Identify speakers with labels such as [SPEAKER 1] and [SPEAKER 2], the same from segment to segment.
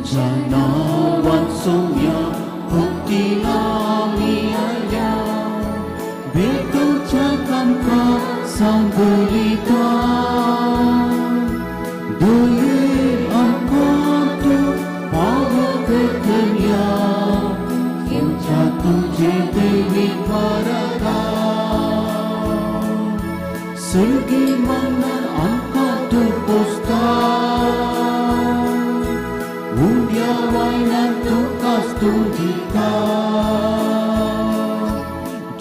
[SPEAKER 1] तुझ्या नावात सौम्या भक्तीला मी आल्या भेटूच्या आमका सांगोलिका दोये आमका तू पावत धन्या तुमच्या तुझे दैवी वरदा सर्गी मन्नान आमका तू पोसता उद्या वायनान तुका स्तुतिता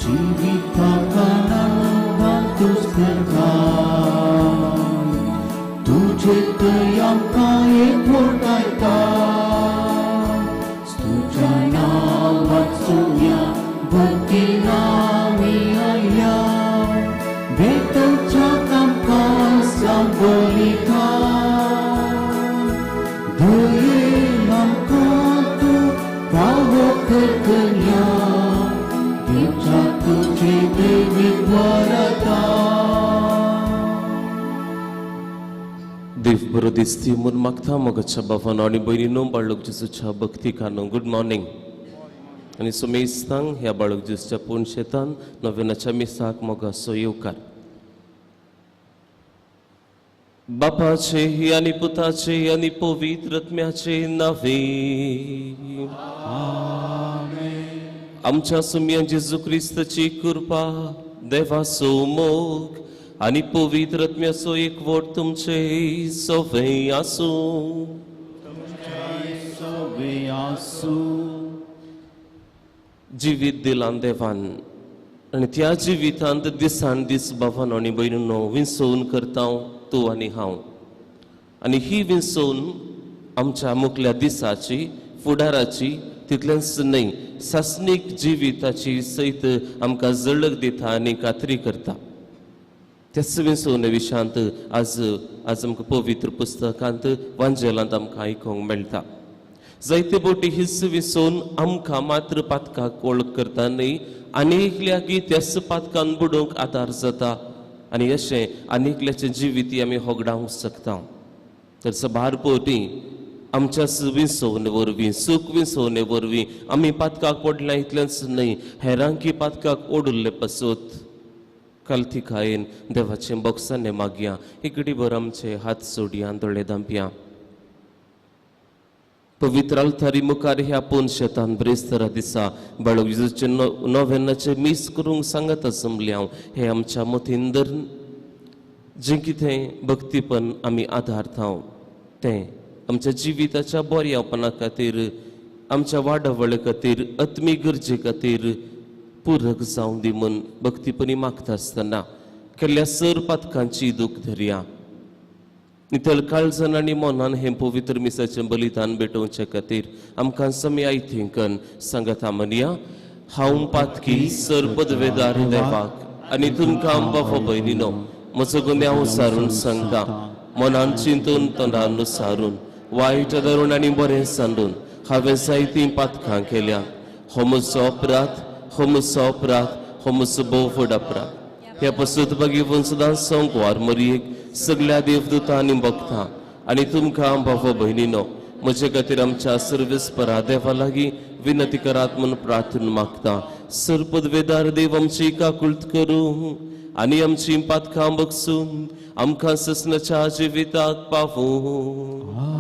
[SPEAKER 1] जीविताका नावातूच करता तुझे तरी आमका एक मोठायता तुझ्या नावात सौम्या भक्तीला मी आल्या भेटूच्या आमका सांगोलिका दोये आमका तू पावत धन्या तुझ्या तुझे दैवी वरदा
[SPEAKER 2] देव बरो दिसती म्हूण मागता मोगाच्या बाबानो आनी भयणीनो बाळक जेजूच्या भक्तिकानो गुड मॉर्निंग आनी सुमेस्तांक ह्या बाळक जेजूच्या पुणशेतान नव्यानाच्या मिसाक मोगाचो येवकार बापाचे आनी पुताचे आनी पवित्र आत्म्याचे नावे आमच्या सुम्या जेजू क्रिस्ताची कृपा देवाचो मोग आनी पवित्र आत्म्याचो एकवट तुमचे सवय आसूं जिवीत दिलां देवान आनी त्या जिवितांत दिसान दीस बाबानो आनी भयणीनो विंसोवन करता तूं आनी हांव आनी ही विंसोवन आमच्या मुखल्या दिसाची फुडाराची तितलेंच न्हय सासणीक जिविताची सयत आमकां जळक दिता आनी खात्री करता त्याच विंसोवन विशांत आज आमकां पवित्र पुस्तकांत वांजेलांत आमकां आयकूंक मेळटा जायते बोटी हिस्स विंसोवन आमकां मात्र पातकाक वळख करता न्हय आनीकल्याकी त्याच पातकान बुडोवंक आदार जाता आनी अशें आनीकल्याचें जिवीत आमी होगडावंक शकता तर सबार पोटी आमच्या विंसोवणे वरवीं सूख विंसोवणे वरवीं आमी पातकाक पडल्या इतलेंच न्हय हेरांकी पातकाक ओडुल्ले पसोत कालथिकायेन देवाचें बोक्साने मागया इकडी भर आमचे हात सोडया दोळे धांपया पवित्र अल्तारी मुखार ह्या पोनशेतान ब्रेस्तरा दिसा बाळक जेजूचे नोवेनाचे मीस करूंक सांगत आसमले हांव हे आमच्या मतीन धरून जें कितें भक्तीपण आमी आदारता तें आमच्या जिविताच्या बऱ्यापणा खातीर आमच्या वाडवळे खातीर आत्मी गरजे खातीर पूरक जावं दी म्हूण भक्तीपणी मागता आसतना केल्ल्या सर पातकांची दूख धरया नितळ काळजान आनी मनान हें पवित्र मिसाचें बलिदान भेटोवचे खातीर आमकां समय आयथिंकन सांगत म्हणया हांव पातकी सर पदवेदार देवाक आनी तुमकां बाबा भयणीनो म्हजो गुन्यांव सारून सांगता मनान चिंतून तोंडान सारून वायट धरून आनी बरें सांडून हांवें जायतीं पातकां केल्या हो म्हजो अपराध हो म्हजो भोव व्हड अपराध ह्या पसूत बगीवन सुद्दां सोंकवार मरयेक सगळ्या देवदूतां आनी भक्तां आनी तुमकां बाबा भयणीनो म्हजे खातीर आमच्या सर्वेस्परा देवा लागीं विनती करात म्हूण प्रार्थना मागता सर पदवेदार देव आमची काकुळट करूं आनी आमची पातकां बगसून आमकां ससनाच्या जिविताक पावूं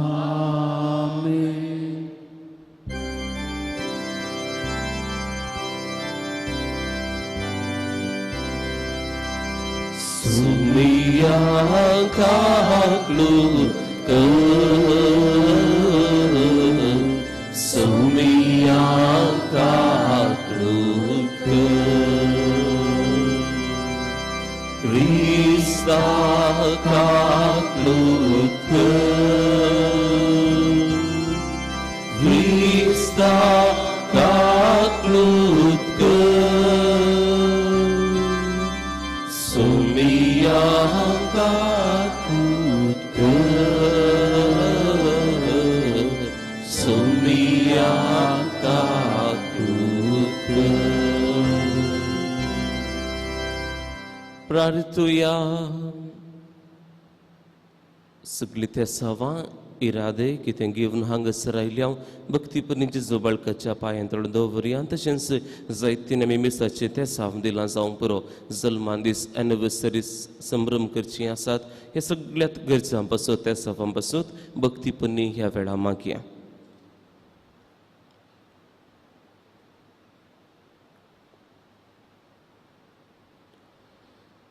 [SPEAKER 2] सुमिया काकलू सुमिया काकलू क्रिस्ता काकलू क्रिस्ता काकलू सुमिया सुमिया प्रार्थुया सगळी त्या सवां इरादे कितें घेवन हांगासर आयल्या भक्तीपणीच्या जोबाळकाच्या पांयांतळ दवरया तशेंच जायती नेमी मिसाचे ते साव दिलां जावंक पुरो जल्मान दीस एनिवर्सरी संभ्रम करची आसात हे सगळ्यात गरजां पासून त्या सावां पासून भक्तीपणी ह्या वेळा मागया.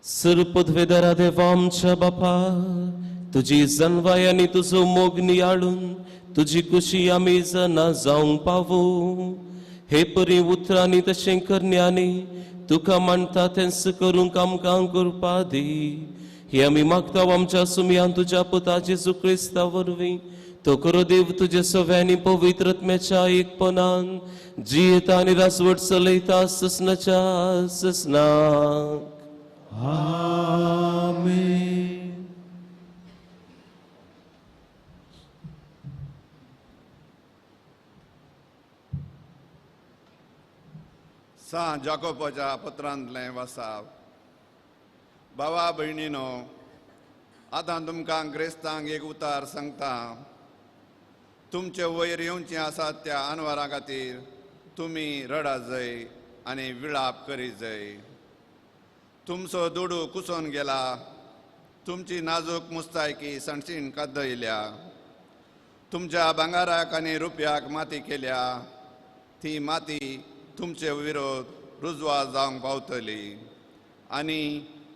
[SPEAKER 2] सर्वपदवेदारा देवा आमच्या बापा, तुझी जन्वाय आनी तुजो मोग नियाळून तुझी खुशी आमी जना जावंक पावो. हे परी उतरांनी तशें करण्यानी तुका मानता तेंच करूंक आमकां करपा दी. हे आमी मागता आमच्या सुमयान तुज्या पुता जेजू क्रिस्ता वरवीं. तो करो देव तुजे सव्यांनी पवित्रत्म्याच्या एकपणान जियेता आनी रासवट चलयता ससनाच्या ससनाक.
[SPEAKER 1] आमेन.
[SPEAKER 3] सा जाकोबाच्या पत्रांतलें वासाव. भावा भयणीनो, आतां तुमकां क्रिस्तांक एक उतार सांगता. तुमचे वयर येवचें आसात त्या आनवारा खातीर तुमी रडा जय आनी विळाप करी जय. तुमचो दुडू कुसोन गेला, तुमची नाजूक मुस्तायकी सणसीण काद्दयल्या. तुमच्या भांगाराक आनी रुपयाक माती केल्या, ती माती तुमचे विरोध रुजवा जावंक पावतली आनी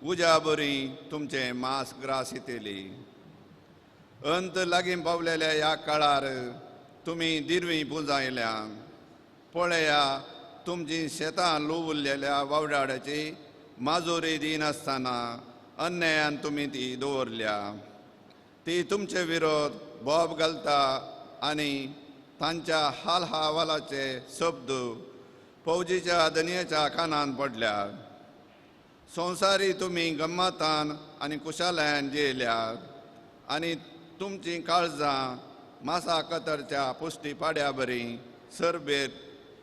[SPEAKER 3] उज्या बरी तुमचे मांस ग्रास येतली. अंत लागीं पावलेल्या ह्या काळार तुमी दिरवीं पुंजायल्या. पळया, तुमची शेतां लुवल्लेल्या वावडाड्याची माजोरी दिनासतना अन्यायान तुमी ती दवरल्या. ती तुमचे विरोध बोब घालता आनी तांच्या हाल हावालाचे शब्द फौजीच्या धनयेच्या कानान पडल्यात. संवसारी तुमी गम्मतान आनी कुशालयान जेयल्यात आनी तुमची काळजां मासा कतरच्या पुश्टी पाड्या बरी सरबेत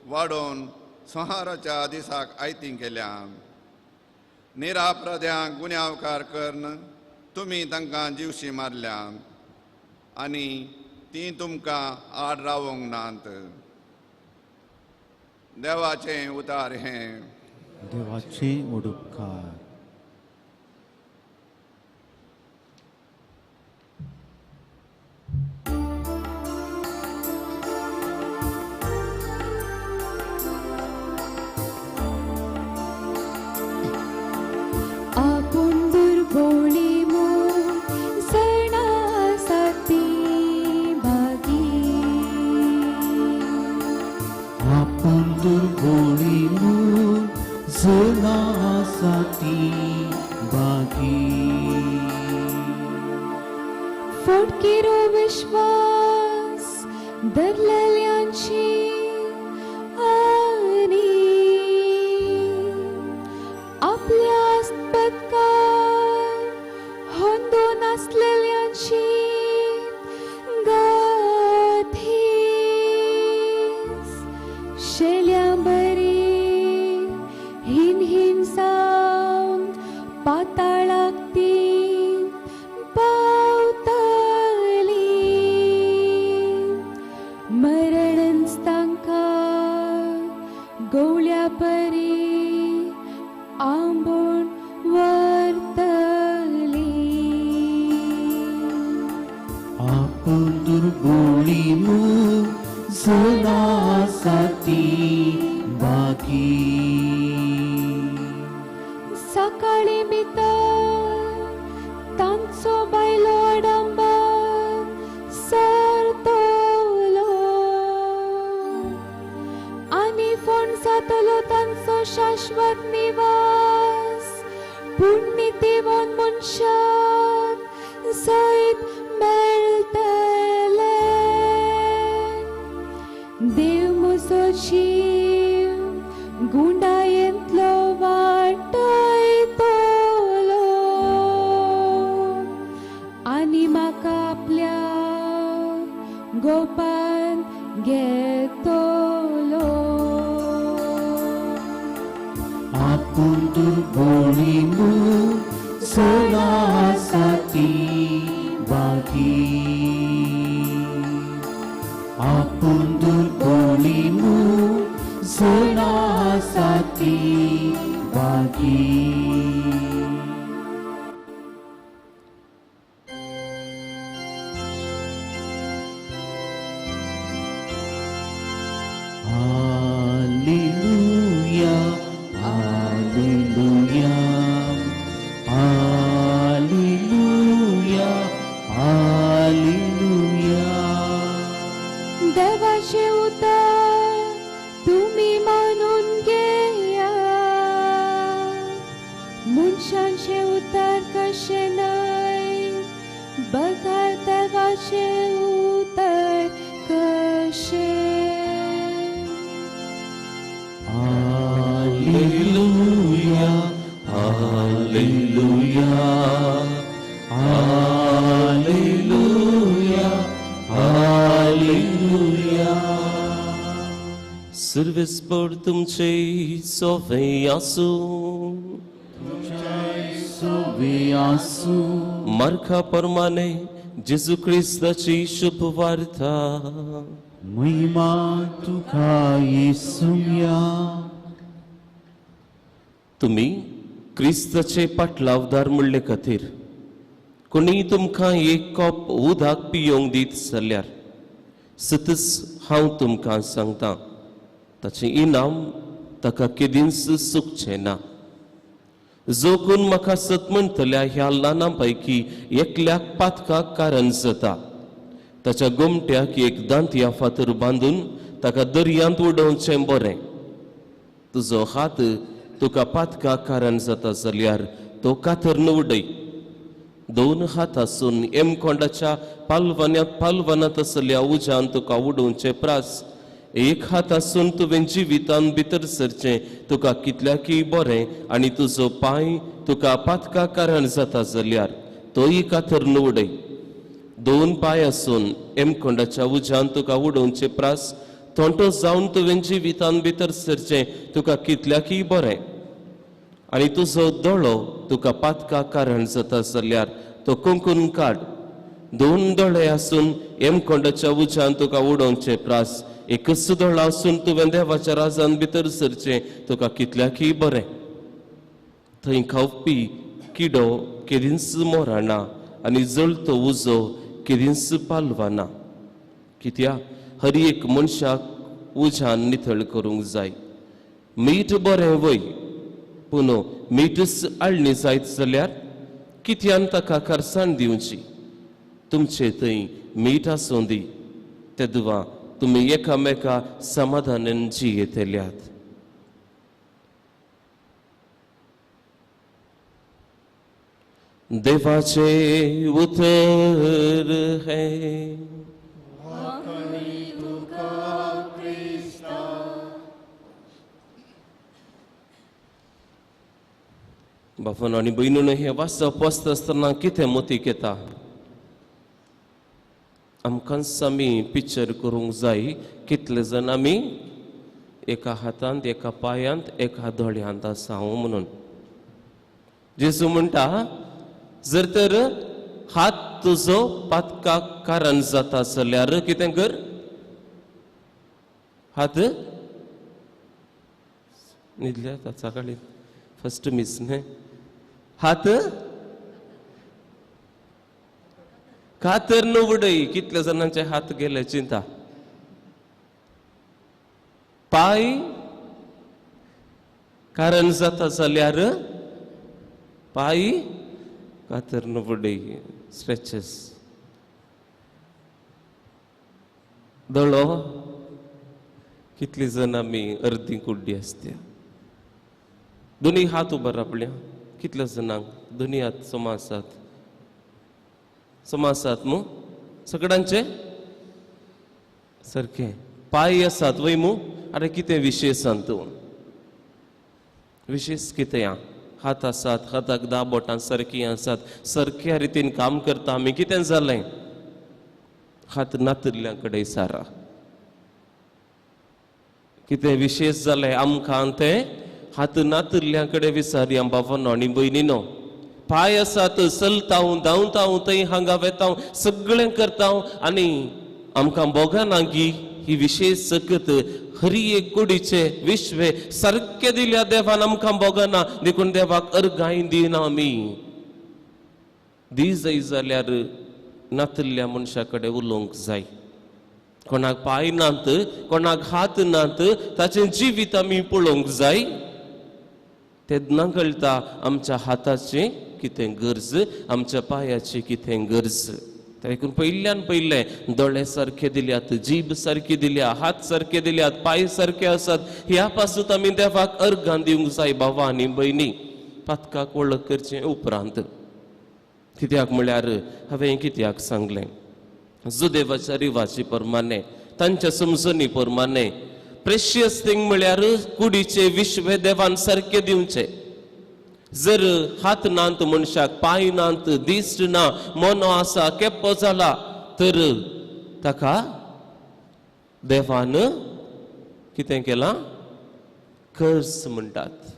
[SPEAKER 3] वाडोवन संहाराच्या दिसाक आयतीं केल्या. निरापराध्यांक गुन्यांवकार करून तुमी तांकां जीवशी मारल्या आनी ती तुमकां आड रावोंक नात. देवाचें उतार हें.
[SPEAKER 1] देवाचे उडुपकार.
[SPEAKER 4] फटकेरो विश्वास दरलेल्यांची आनी आपल्या पदकार होंदो नासलेल्यांची गाथीस शेल्या बरी हिन हिन सावन पाताळाक ती गवळ्या परी आंबोण वर्तली.
[SPEAKER 1] आपण दुर्बळी जनासाठी बाकी.
[SPEAKER 4] सकाळी भितर तांचो बायलो आडंबर सरतलो आनी फोंड जातलो तांचो शाश्वत निवास. पुण्यदेवान मनशाक सयत मेळटले. देव म्हजो जीव गुंडायेंतलो वाटयतलो आनी म्हाका आपल्या गोपान घेतलो.
[SPEAKER 1] आपण दुर्बळी सणासाठी बाकी. आपूण दुर्बळी मुजनासाठी बागी Alleluia, Alleluia, Alleluia, Alleluia.
[SPEAKER 4] देवाचे उतर तुम्ही मानून घ्या, मनशांचे उतर कसे नाही, बघा देवाचे उतर कसे.
[SPEAKER 1] Alleluia, Alleluia, Alleluia, Alleluia.
[SPEAKER 2] सर्वेस्पर तुमचे सोवे आसू,
[SPEAKER 1] सोवे आसू,
[SPEAKER 2] मार्का प्रमाणे जेजू ख्रिस्ताची शुभ वार्ता.
[SPEAKER 1] महिमा तुका येसूया.
[SPEAKER 2] तुम्ही क्रिस्ताचे पाटलावदार म्हणले खातीर कोणी तुमकां एक कॉप उदक पियोंक दीत जाल्यार सतच हांव तुमकां सांगतां ताचें इनाम ताका केदींच चुकचें ना. जो कोण म्हाका सत म्हणटल्या ह्या ल्हाना पैकी एकल्याक पातकाक कारण जाता, ताच्या गोमट्याक एक दांतया फातर बांदून ताका दर्यांत उडोवचें बरें. तुजो हात तुका पातकाक कारण जाता जाल्यार तो कातरन उडय. दोन हात आसून एमकोंडाच्या पालवनांत आसल्या उज्यान तुका उडोवचें प्रास. एक हात आसून तुवें जिवितान भितर सरचें तुका कितल्याकी बरें, आनी तुजो पांय तुका पातकाक कारण जाता जाल्यार तोय कातरन उडय. दोन पांय आसून एमकोंडाच्या उज्यान तुका उडोवचें प्रास. थोंटो जावन तुवें जिवितान भितर सरचें तुका कितल्याकी बरें, आनी तुजो दोळो तुका पातकाक कारण जाता जाल्यार तो कुंकून काड. दोन दोळे आसून एमकोंडाच्या उज्यान तुका उडोवचें प्रास. एकच दोळो आसून तुवें देवाच्या राजान भितर सरचें तुका कितल्याकी बरें. थंय खावपी किडो केदींच मोराना, आनी जळतो उजो केदींच पालवाना. कित्याक हर एक मनशाक उज्यान नितळ करूंक जाय. मीठ बरें वय, पूण मीठच आळणी जायत जाल्यार कित्यान ताका करसाण दिवची. तुमचे थंय मीठ आसूं दी, तेदुवा तुमी एकामेका समाधानान जियेतल्यात. देवाचे उतर है. बापून आणि बहिणीनं हे वाचप वाचत आसतना कितें मतीक येता? आमकां आमी पिक्चर करूंक जाय कितले जाण आमी एका हातांत एका पायांत एका दोळ्यांत आसा म्हणून. जेजू म्हणटा जर तर हात तुजो पातकाक कारण जाता जाल्यार कितें कर? हात न्हिदल्या सकाळी फर्स्ट मिस न्ही. हात कातर न उडय. कितल्या जाणांचे हात गेले चिंता. पाय कारण जाता जाल्यार पाय कातर न उडय. स्ट्रेचेस. दोळो कितली जाण आमी अर्दी कुड्डी आसत्या. दोनी हात उबर आपल्या. कितल्या जाणांक दोनी हात समासात समासात मू सगळ्यांचे सारखे. पाय आसात वय मू. अरे कितें विशेश सांग तूं? विशेष कितें या? हात आसात, हाताक 10 बोटां सारकी आसात, सारक्या रितीन काम करता आमी. कितें जालें? हात नातरल्या कडेन सारा. कितें विशेष जालें आमकां ते हात नातरल्या कडेन विचारया बाबांनो आनी भयणीनो. पाय आसात, चलता धांवता थंय हांगा वेता सगळें करता आनी आमकां बोगानागी ही विशेष सकत हरी एक कुडीचे विश्वे सारखे दिल्या देवान आमकां बोगाना देखून देवाक अर्गाय दिना आमी दी जाय जाल्यार नातल्ल्या मनशा कडेन उलोवंक जाय कोणाक पांय नात कोणाक हात नात ताचें जिवीत आमी पळोवंक जाय ते नकळटा आमच्या हाताची कितें गरज आमच्या पांयाची कितें गरज देखून पयल्यान पयलें दोळे सारखे दिल्यात जीब सारखी दिल्या हात सारखे दिल्यात पांय सारखे आसात ह्या पासून आमी देवाक अर्गां दिवंक जाय भावां आनी भयणी पातकाक वळख करचे उपरांत कित्याक म्हळ्यार हांवें कित्याक सांगलें जुदेवाच्या रिवाजी प्रमाणे तांच्या समजणी प्रमाणे प्रेशियस थिंग म्हळ्यार कुडीचे विश्वे देवान सारखे दिवचे जर हात नांत मनशाक पांय नांत दिश्ट ना मोनो आसा केप्पो जाला तर ताका देवान कितें केलां कर्ज म्हणटात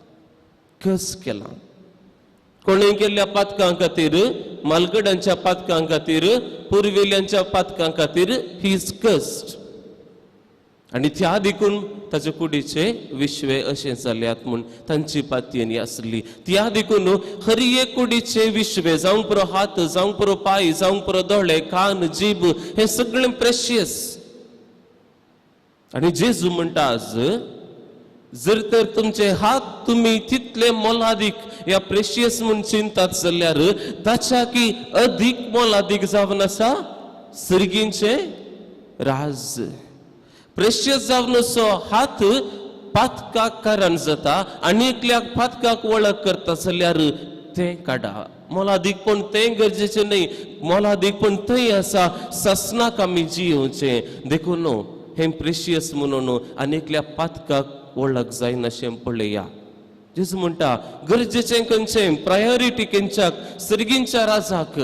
[SPEAKER 2] कर्ज केला कोणें केल्ल्या पातकां खातीर मालगडांच्या पातकां खातीर पुर्विल्यांच्या पातकां खातीर ही इज कर्स्ड आनी त्या देखून ताचे कुडीचे विश्वे अशें जाल्यात म्हूण तांची पातयेनी आसली त्या देखून हर एक कुडीचे विश्वे जावं पुरो हात जावं पुरो पांय जावं पुरो दोळे कान जीब हे सगळें प्रेशियस आनी जेजू म्हणटा आज जर तर तुमचे हात तुम्ही तितले मोलादीक या प्रेशियस म्हूण चिंतात जाल्यार ताच्या की अदीक मोलादीक जावन आसा सर्गींचे राज प्रेशियस जावन असो हात पातकाक कारण जाता आनी एकल्याक पातकाक वळख करता जाल्यार तें काडा मोलादीकपण तें गरजेचें न्ही मोलादीकपण थंय आसा ससनाक आमी जियोवचें देखून हें प्रेशियस म्हणून आनी एकल्या पातकाक वळख जायना अशें पळया जेजू म्हणटा गरजेचें खंयचें प्रायोरिटी खंयच्याक सर्गींच्या राजाक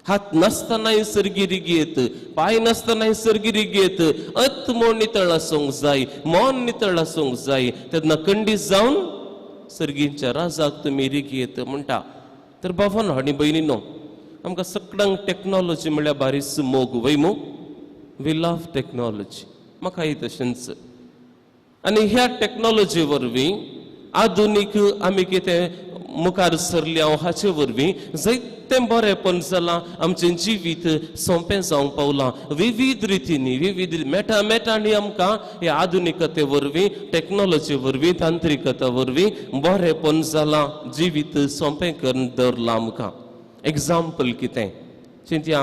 [SPEAKER 2] हात नासतनाय सर्गी रिगयेत पांय नासतनाय सर्गी रिगयेत आत्मो नितळ आसूंक जाय मन नितळ आसूंक जाय तेन्ना खंडीत जावन सर्गींच्या राजाक तुमी रिगयेत म्हणटा तर भावांनो आनी भयणींनो आमकां सगळ्यांक टेक्नॉलॉजी म्हळ्यार बारीस मोग वय मो वी लव टेक्नॉलॉजी म्हाकाय तशेंच आनी ह्या टेक्नॉलॉजी वरवीं आधुनीक आमी कितें मुखार सरल्या हाचे वरवीं जायतें बरेंपण जालां आमचें जिवीत सोंपें जावंक पावलां विविध रितींनी विविध मेटांनी आमकां ह्या आधुनिकते वरवीं टेक्नॉलॉजी वरवीं तांत्रिकता वरवीं बरेंपण जालां जिवीत सोंपें करून दवरलां आमकां एग्जाम्पल कितें चिंतया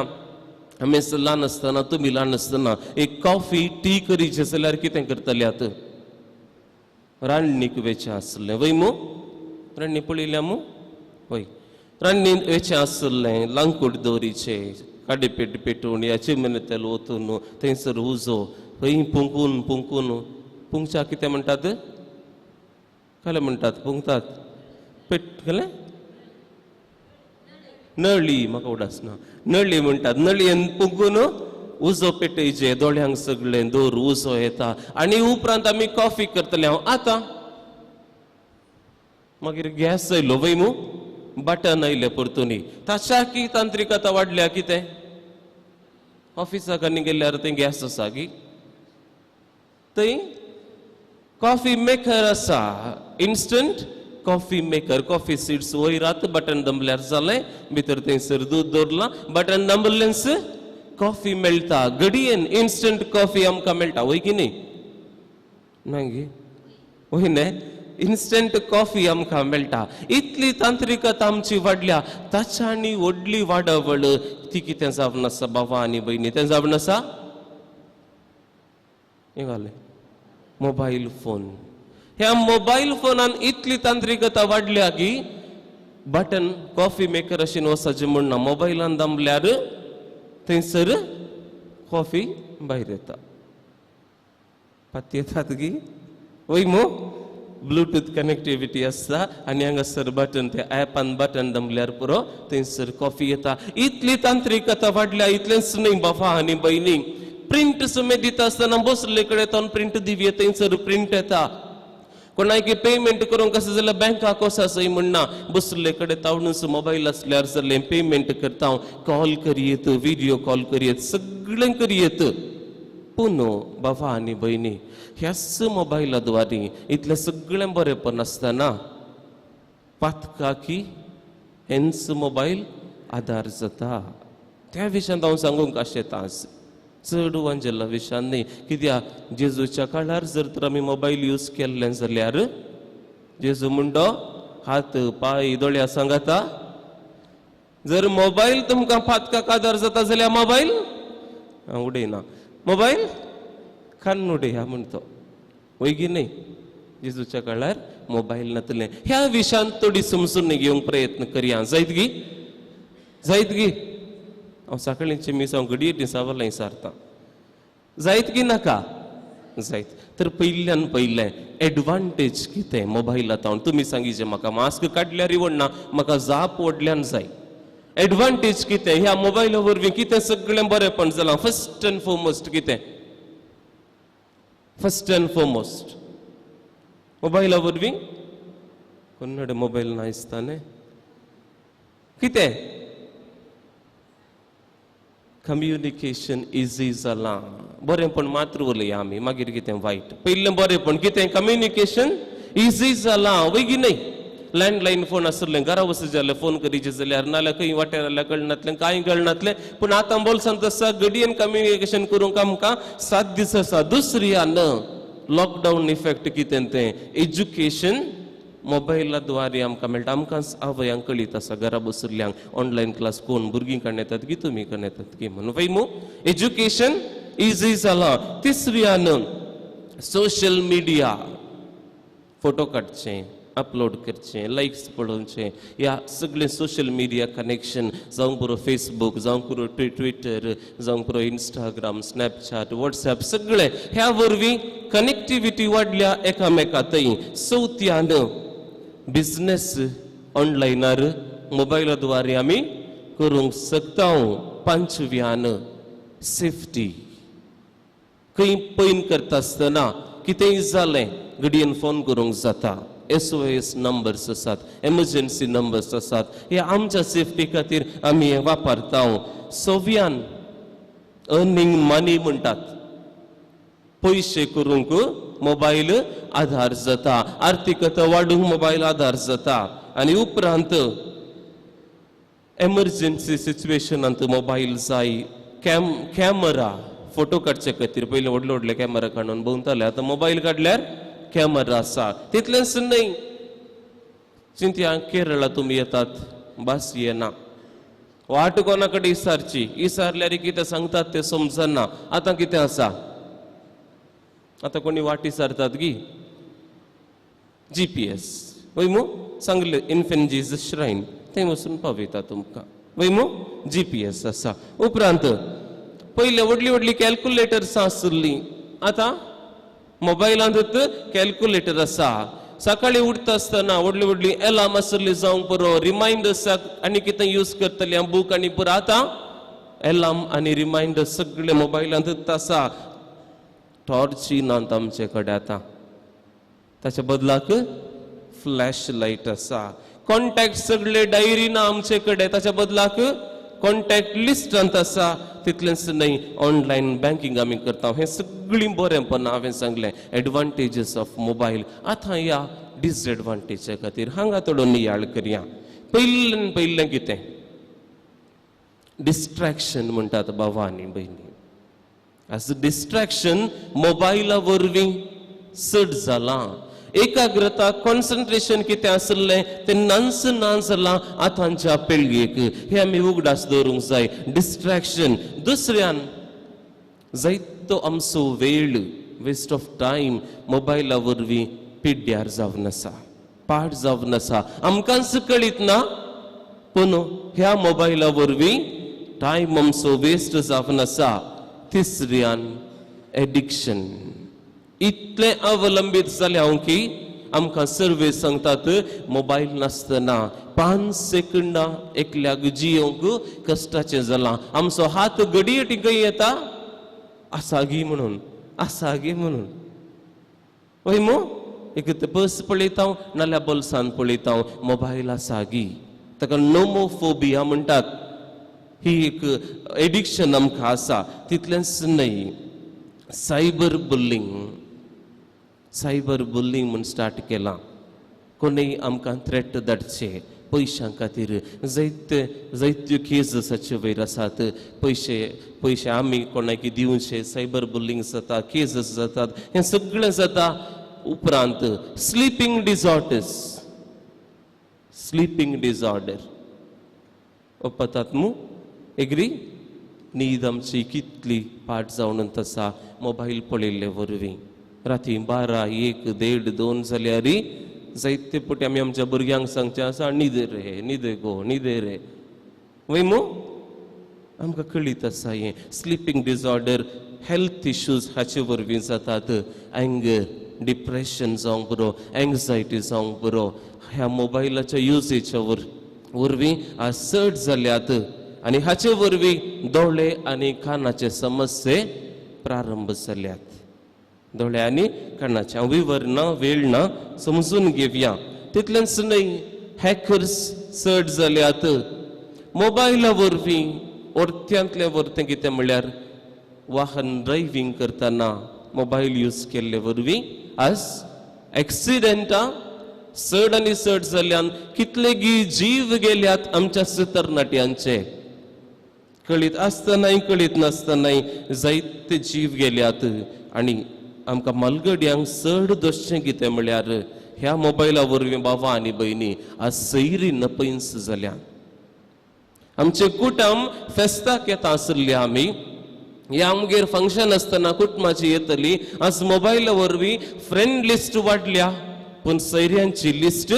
[SPEAKER 2] आमी ल्हान आसतना तुमी ल्हान आसतना एक कॉफी टी करीचे जाल्यार कितें करतल्यात रान्नीक वेचें आसलें वय मू रान्नी पळयल्या मू वय रान्नी वेचें आसलें लांकूड दोरीचे काडीपेट पेटोवन या चिमणेतेल वतून थंयसर उजो खंय पुंकून पुंकच्या कितें म्हणटात काले म्हणटात पुंकतात पेट केलें नळी म्हाका उडासना नळी म्हणटात नळयेन पुंकून उजो पेटयचे दोळ्यांक सगळें दोर उजो येता आनी उपरांत आमी कॉफी करतले हांव आतां मागीर गॅस आयलो वय मू बटन आयले परतुनी ताच्या की तांत्रिकता वाडल्या कितें ऑफिसाक आनी गेल्यार थंय गॅस आसा की थंय कॉफी मेकर आसा instant coffee maker coffee seeds वयरात बटन दमल्यार जालें भितर थंयसर दूद दवरलां बटन दमलेंस कॉफी मेळटा घडयेन इन्स्टंट कॉफी आमकां मेळटा वय की न्ही मागीर वय न्ही इन्स्टंट कॉफी आमकां मेळटा इतली तांत्रिकता आमची वाडल्या ताच्या आनी व्हडली वाडवळ ती कितें जावन आसा भावां आनी भयणी तें जावन आसा हें घालें मोबायल फोन ह्या मोबायल फोनान इतली तांत्रिकता वाडल्या की बटन कॉफी मेकर अशें वचचें म्हणना मोबायलान दमल्यार थंयसर कॉफी भायर येता पाती येतात की वय मो ब्लूटूथ कनेक्टिविटी आसता आनी हांगासर बटन ते ऍपान बटन दमल्यार पुरो थंयसर कॉफी येता इतली तांत्रिकता वाडल्या इतलेंच न्ही बाबा आनी भयणी प्रिंट सुमे दिता आसतना बसले कडेन तो प्रिंट दिवये थंयसर प्रिंट येता कोणाक पेमेंट करूंक कसं जाल्यार बँकाक वसासय म्हणना बसले कडेन तावडून मोबायल असल्यार जाल्यार पेमेंट करता कॉल करियेत व्हिडिओ कॉल करियेत सगळें करियेत पूण बाबा आनी भयणी ह्याच मोबायलाद्वारे इतलें सगळें बरेंपण आसतना पातका की हेंच मोबायल आधार जाता त्या विशयान हांव सांगूंक आशेता चड वांजेला विशयान न्ही कित्याक जेजूच्या काळार जर तर आमी मोबायल यूज केल्ले जाल्यार जेजू म्हणटो हात पाय दोळ्या सांगाता जर मोबायल तुमकां पातकाक आधार जाता जाल्यार मोबायल उडयना मोबायल खान उडया म्हणतो वैगी न्ही जेजूच्या काळार मोबायल नातले ह्या विशयान थोडी समजून घेवंक प्रयत्न करया जायत गी हांव सकाळींचे मीस हांव घडये दिसावलें सारता जायत की नाका जायत तर पयल्यान पयलें एडवांटेज कितें मोबायलांत तुमी सांगिचे म्हाका मास्क काडल्यार इवडना म्हाका जाप ओडल्यान जाय एडवांटेज कितें ह्या मोबायला वरवीं कितें सगळें बरेंपण जालां फर्स्ट एंड फॉरमोस्ट कितें फर्स्ट एंड फॉरमोस्ट मोबायला वरवीं कन्नड मोबायल ना दिसताले कितें कम्युनिकेशन इजी जालां बरेंपण मात्र उलया आमी मागीर कितें वायट पयलें बरेंपण कितें कम्युनिकेशन इजी जालां वैगी न्ही लँडलायन फोन आसले घरा वचत जाल्यार फोन करीचे जाल्यार नाल्यार खंय वाटेर कळनातलें कांय कळनातलें पूण आतां बोल्सांत आसा घडयेन कम्युनिकेशन करूंक आमकां 7 दीस आसा दुसऱ्यान लॉकडावन इफेक्ट कितें तें एज्युकेशन मोबायलाद्वारे आमकां मेळटा आमकांच आवयांक कळीत आसा घरा बसुल्ल्यांक ऑनलायन क्लास कोण भुरगीं कडेन येतात की तुमी कडेन येतात की म्हणून वैमू एज्युकेशन इजी जालां तिसऱ्यान सोशल मिडिया फोटो काडचे अपलोड करचे लायक्स पळोवचे ह्या सगळे सोशल मिडिया कनेक्शन जावं पुरो फेसबूक जावं पुरो ट्विटर जावं पुरो इंस्टाग्राम स्नॅपचॅट व्हॉट्सॅप सगळे ह्या वरवीं कनेक्टिविटी वाडल्या एकामेकांतय चवथ्यान बिझनेस ऑनलायनार मोबायलाद्वारे आमी करूंक शकता पंचव्यान सेफ्टी खंय पैन करता आसतना कितेंय जालें घडयेन फोन करूंक जाता SOS नंबर्स आसात एमर्जन्सी नंबर्स आसात हे आमच्या सेफ्टी खातीर आमी हे वापरता सव्यान अर्निंग मनी म्हणटात पयशे करूंक मोबायल आधार जाता आर्थीकता वाडूंक मोबायल आधार जाता आनी उपरांत एमर्जन्सी सिच्युएशनांत मोबायल जाय कॅमेरा फोटो काडचे खातीर पयलीं व्हडले व्हडले कॅमेरा काडून भोंवताले आतां मोबायल काडल्यार कॅमेरा आसा तितलेंच न्हय चिंत्या केरळा तुमी येतात बस येना वाट कोणा कडेन इसारची इसारल्यार कितें सांगतात तें समजना आतां कितें आसा आतां कोणी वाट इसारतात गी GPS वयमू सांगले इन्फेंट जीसस श्रायन थंय वचून पावयता तुमकां वयमू GPS आसा उपरांत पयले व्हडली व्हडली कॅल्क्युलेटर्स आसलीं आतां मोबायलांत कॅल्क्युलेटर आसा सकाळी उठता आसतना व्हडली व्हडली अलार्म आसली जावंक पुरो रिमायंडर्स आनी कितें यूज करतली बूक आनी पुरो आतां अलार्म आनी रिमायंडर सगळे मोबायलांत आसा टॉर्ची नात आमचे कडेन आतां ताच्या बदलाक फ्लॅश लायट आसा कॉन्टॅक्ट सगळे डायरी ना आमचे कडेन ताच्या बदलाक कॉन्टॅक्ट लिस्टांत आसा तितलेंच न्हय ऑनलायन बँकिंग आमी करता हें सगळीं बरेंपण हांवें सांगलें एडवांटेजीस ऑफ मोबायल आतां ह्या डिसएडवांटेजा खातीर हांगा थोडो नियाळ करया पयलें कितें डिस्ट्रॅक्शन म्हणटात भावा आनी भयणी आज डिस्ट्रॅक्शन मोबायला वरवीं चड जालां एकाग्रता कॉन्सन्ट्रेशन कितें आसलें तें नांच ना जालां आतांच्या पिळगेक हे आमी उगडास दवरूंक जाय डिस्ट्रॅक्शन दुसऱ्यान जायतो आमचो वेळ वेस्ट ऑफ टायम मोबायला वरवीं पिड्ड्यार जावन आसा पाड जावन आसा आमकांच कळीत ना पूण ह्या मोबायला वरवीं टायम आमचो वेस्ट जावन आसा तिसऱ्यान एडिक्शन इतले अवलंबीत जाले हांव की आमकां सर्वे सांगतात मोबायल नासतना 5 सेकंदां एकल्याक जियोंक कश्टाचें जालां आमचो हात घडये टिकय येता आसागी म्हणून वय मो एक ते पर्स पळयता नाल्यार बोल्सान पळयता मोबायल आसा गी ताका नोमोफोबिया म्हणटात. ही एक एडिक्शन आमकां आसा. तितलेंच न्हय, सायबर बुल्लिंग म्हूण स्टार्ट केलां. कोणूय आमकां थ्रेट धाडचे पयशां खातीर. जायत्यो केसीसाचे वयर आसात. पयशे आमी कोणाक दिवचे, सायबर बुल्लिंग जाता, केसीस जातात, हें सगळें जाता. उपरांत स्लीपिंग डिसऑर्डर ओपतात मू एग्री. न्हीद आमची कितली पाड जावन आसा मोबायल पळयल्ले वरवीं. राती 12, 1, 1:30, 2 जाल्यार जायते पटी आमी आमच्या भुरग्यांक सांगचे आसा न्हीद रे वय मू. आमकां कळीत आसा हें स्लीपिंग डिसऑर्डर, हेल्थ इश्यूज हाचे वरवीं जातात. एंगर, डिप्रेशन जावंक बरो, एंग्जायटी जावंक बरो ह्या मोबायलाच्या युजेच्या वरवीं आज चड जाल्यात. आनी हाचे वरवीं दोळे आनी कानाचे समस्ये प्रारंभ जाल्यात. दोळे आनी कानाचे वेळ ना समजून घेवया. तितलेंच न्हय, हॅकर्स चड जाल्यात. मोबायला वरवीं वर्त्यांतले वर्तें कितें म्हणल्यार वाहन ड्रायव्हिंग करतना मोबायल यूज केल्ले वरवीं आज एक्सिडेंटां चड आनी चड जाल्यान कितले जीव गेल्यात आमच्या तरणाट्यांचे. कळीत आसतनाय कळीत नासतनाय जायते जीव गेल्यात. आनी आमकां मालगड्यांक चड दोश्चें कितें म्हळ्यार ह्या मोबायला वरवीं बाबा आनी भयणी आज सैरी नपयस जाल्या. आमचे कुटुंब फेस्ताक येता आसले आमी, ह्या आमगेर फंक्शन आसतना कुटुंबाची येतली. आज मोबायला वरवीं फ्रेंड लिस्ट वाडल्या पूण सैऱ्यांची लिस्ट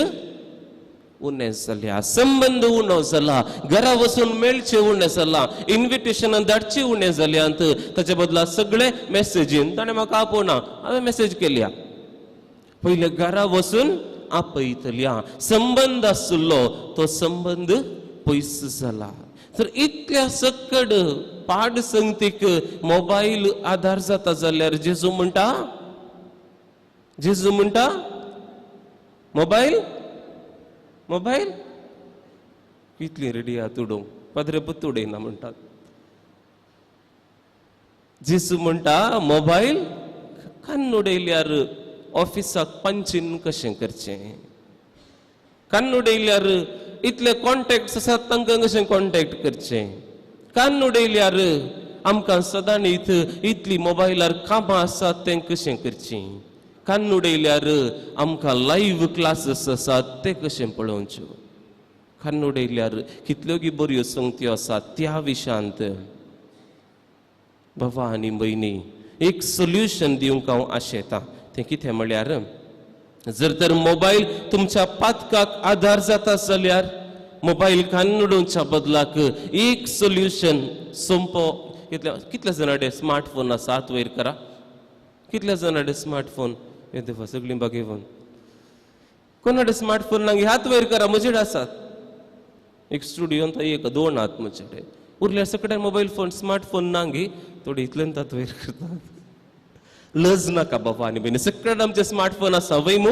[SPEAKER 2] उणें जाल्या. संबंध उणो जाला, घरा वचून मेळचे उणें जाला, इन्विटेशनां धाडची उणें जाल्यात. ताचे बदला सगळे मेसेजीन ताणें म्हाका आपोवना, हांवें मेसेज केल्या. पयले घरा वचून आपयतल्या. संबंध आसलो तो संबंध पयस जाला. तर इतल्या सकड पाड संगतीक मोबायल आधार जाता जाल्यार जेजू म्हणटा मोबायल कितली रेडी आहा तुडोवंक, पदरे पुतुडयना म्हणटात. जेजू म्हणटा मोबायल कान उडयल्यार ऑफिसाक पंचीन कशें करचें, कान उडयल्यार इतले कॉन्टॅक्ट आसात तांकां कशें कॉन्टॅक्ट करचें, कान उडयल्यार आमकां सदां इतली मोबायलार कामां आसात तें कशें करचीं, कान उडयल्यार आमकां लायव्ह क्लासीस आसात ते कशें पळोवच्यो, कान उडयल्यार कितल्यो बऱ्यो संगत्यो आसात त्या विशयांत. बाबा आनी भयणी, एक सोल्युशन दिवंक हांव आशेतां. तें कितें म्हळ्यार जर तर मोबायल तुमच्या पातकाक आधार जाता जाल्यार मोबायल कान उडोवच्या बदलाक एक सोल्युशन सोंपो. कितले जाणांडे स्मार्टफोन आसा, हात वयर करा. कितले जाणांडे स्मार्टफोन येते सगळीं बागेवन. कोणाडे स्मार्टफोन नांगी हात वयर करा. म्हजेड आसात एक स्टुडियोन थंय 1-2 हात म्हजेडे. उरल्यार सगळ्या मोबायल फोन स्मार्टफोन नांगी थोडे इतलें हात वयर करतात. लज नाका बाबा आनी भयणी, सगळ्यान आमचे स्मार्टफोन आसा वय मू.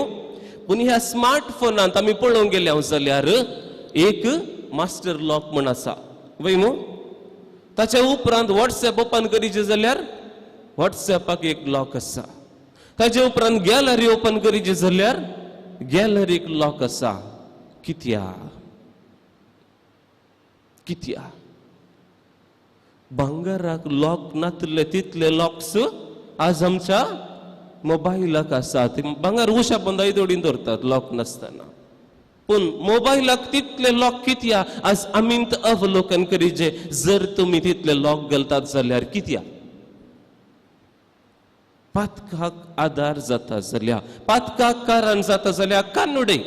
[SPEAKER 2] पूण ह्या स्मार्टफोनांत आमी पळोवंक गेल्या जाल्यार एक मास्टर लॉक म्हण आसा वय मू. ताच्या उपरांत व्हॉट्सएप ओपन करीचे जाल्यार व्हॉट्सएपाक एक लॉक आसा. ताचे उपरांत गॅलरी ओपन करीचे जाल्यार गॅलरीक लॉक आसा. कित्या भांगाराक लॉक नातले तितले लॉक्स आज आमच्या मोबायलाक आसात. भांगार उशा बंदाई दोडीन दवरतात लॉक नासतना. पूण मोबायलाक तितले लॉक कित्या आज आमींत अवलोकन करीचे. जर तुमी तितले लॉक घालतात जाल्यार कित्या पातकाक आधार जाता जाल्यार, पातकाक कारण जाता जाल्यार कान उडय.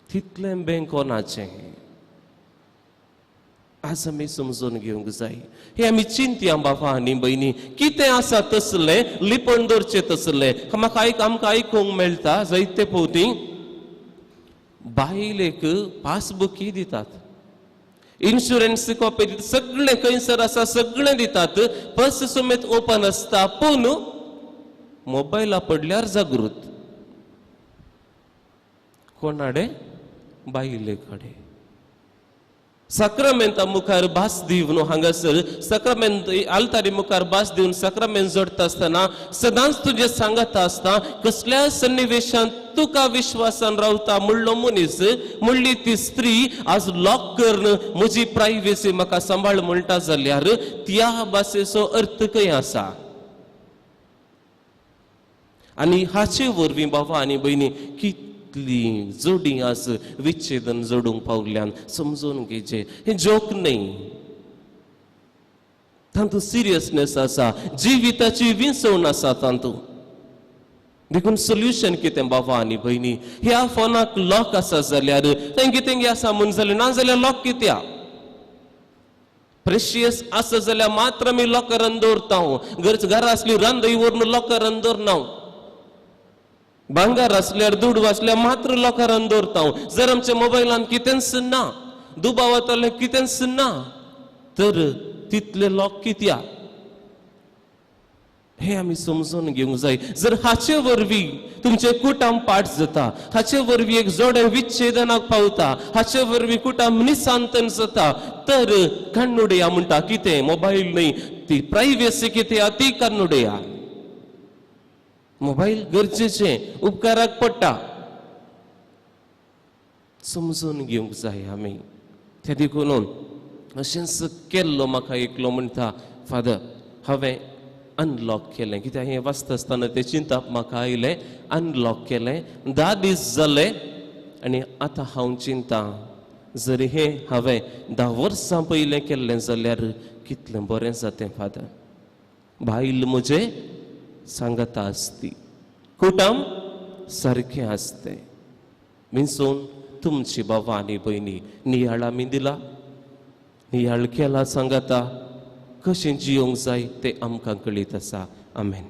[SPEAKER 2] तितलें बँकोनाचें आज आमी समजून घेवंक जाय. हे आमी चिंतया बाबा आनी भयणी. कितें आसा तसलें लिपण दवरचें तसलें आमकां आयकूंक मेळटा जायते फावटी. बायलेक पासबुकी दितात, इन्शुरन्स कॉपी दितात, सगळें खंयसर आसा सगळें दितात, पर्स समेत ओपन आसता. पूण मोबायला पडल्यार जागृत. कोणाडे बायले कडे सक्रामेंता मुखार भास दिवन हांगासर सक्रामेंत आल्तारी मुखार भास दिवन सक्रामेंत जोडता असताना सदांच तुझे सांगता असता कसल्या सन्निवेशांत तुका विश्वासान रावता म्हणलो मनीस म्हणली ती स्त्री आज लॉक करण म्हजी प्रायवेसी म्हाका सांबाळ म्हणटा जाल्यार त्या भासेचो अर्थ खंय आसा आनी हाचे वरवीं बाबा आनी भयणी कितली जोडी आस विच्छेदन जोडूंक पावल्यान समजून घेचे हे जोक न्ही तातूंत सिरियसनेस आसा जिविताची विसवण आसा तातूंत देखून सोल्युशन कितें बाबा आनी भयणी ह्या फोनाक लॉक आसा जाल्यार तेंगे तेंगे आसा म्हूण जाल्यार ना जाल्यार लॉक कित्या प्रेशियस आसा जाल्यार मात्र आमी लॉकरान दवरता घरा असली रांदई व्हरून लॉकरान दवरना भांगार असल्यार दुडू असल्यार मात्र लॉकरान दवरता जर आमच्या मोबायलान कितेंच ना दुबावातले कितेंच ना तर तितले लॉक कित्या हे आमी समजून घेवंक जाय जर हाचे वरवीं तुमचे कुटाम पाठ जाता हाचे वरवीं एक जोडे विच्छेदनाक पावता हाचे वरवीं कुटाम निसांतन जाता तर कान्नुडेया म्हणटा कितें मोबायल न्ही ती प्रायवेसी कितें ती कान्नुडेया मोबाईल गरजेचे उपकाराक पडटा समजून घेवंक जाय आमी ते देखून अशेंच केल्लो म्हाका एकलो म्हणटा फादर हांवें अनलॉक केलें कित्याक हें वाचता आसतना तें चिंतप म्हाका आयलें अनलॉक केलें 10 दीस जाले आनी आतां हांव चिंता जर हें हांवें 10 वर्सां पयलें केल्लें जाल्यार कितलें बरें जातें फादर बायल म्हजें सांगता आसती कुटाम सारखें आसतें विंसून तुमची बाबा आनी भयणी नियाळ आमी दिला नियाळ केला सांगता कशें जियोंक जाय तें आमकां कळीत आसा आमेन